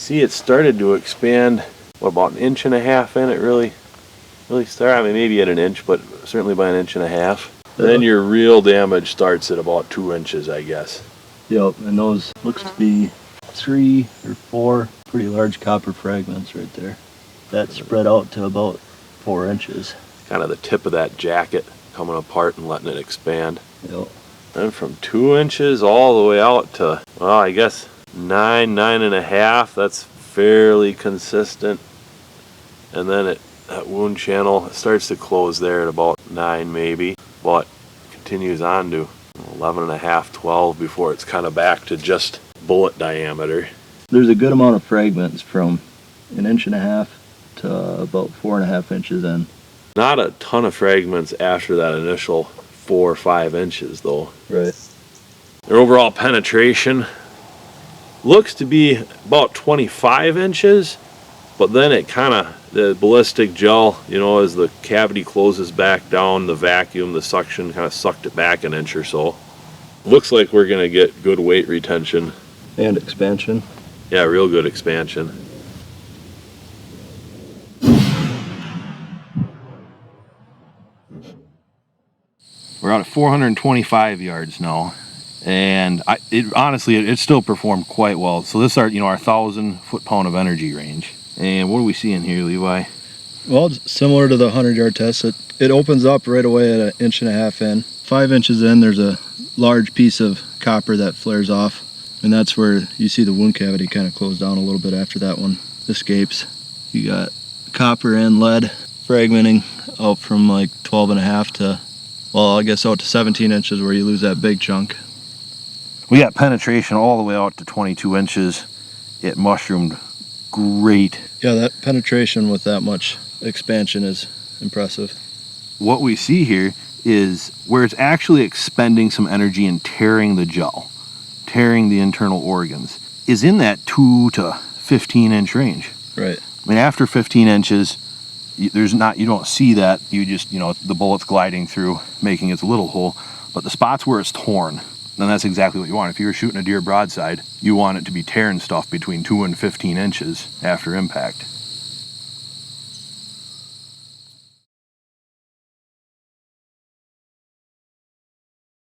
see it started to expand, what, about 1.5 inches in it really started? I mean, maybe at 1 inch, but certainly by 1.5 inches. Then your real damage starts at about 2 inches, I guess. Yep, and those looks to be 3 or 4 pretty large copper fragments right there. That spread out to about 4 inches. Kind of the tip of that jacket coming apart and letting it expand. Yep. Then from 2 inches all the way out to, well, I guess 9.5. That's fairly consistent. And then that wound channel starts to close there at about 9 maybe, but continues on to 11.5, 12 before it's kind of back to just bullet diameter. There's a good amount of fragments from 1.5 inches to about 4.5 inches in. Not a ton of fragments after that initial 4 or 5 inches though. Right. Their overall penetration looks to be about 25 inches, but then it kind of, the ballistic gel, you know, as the cavity closes back down, the vacuum, the suction kind of sucked it back 1 inch or so. Looks like we're going to get good weight retention. And expansion. Yeah, real good expansion. We're out at 425 yards now, and honestly, it still performed quite well. So this is our 1,000 foot-pound of energy range. And what are we seeing here, Levi? Well, it's similar to the 100-yard test. It opens up right away at 1.5 inches in. 5 inches in, there's a large piece of copper that flares off, and that's where you see the wound cavity kind of close down a little bit after that one escapes. You got copper and lead fragmenting out from like 12.5 to, well, I guess out to 17 inches where you lose that big chunk. We got penetration all the way out to 22 inches. It mushroomed great. Yeah, that penetration with that much expansion is impressive. What we see here is where it's actually expending some energy and tearing the gel, tearing the internal organs, is in that 2 to 15 inch range. Right. I mean, after 15 inches, you don't see that. You just, the bullet's gliding through, making its little hole, but the spots where it's torn, then that's exactly what you want. If you were shooting a deer broadside, you want it to be tearing stuff between 2 and 15 inches after impact.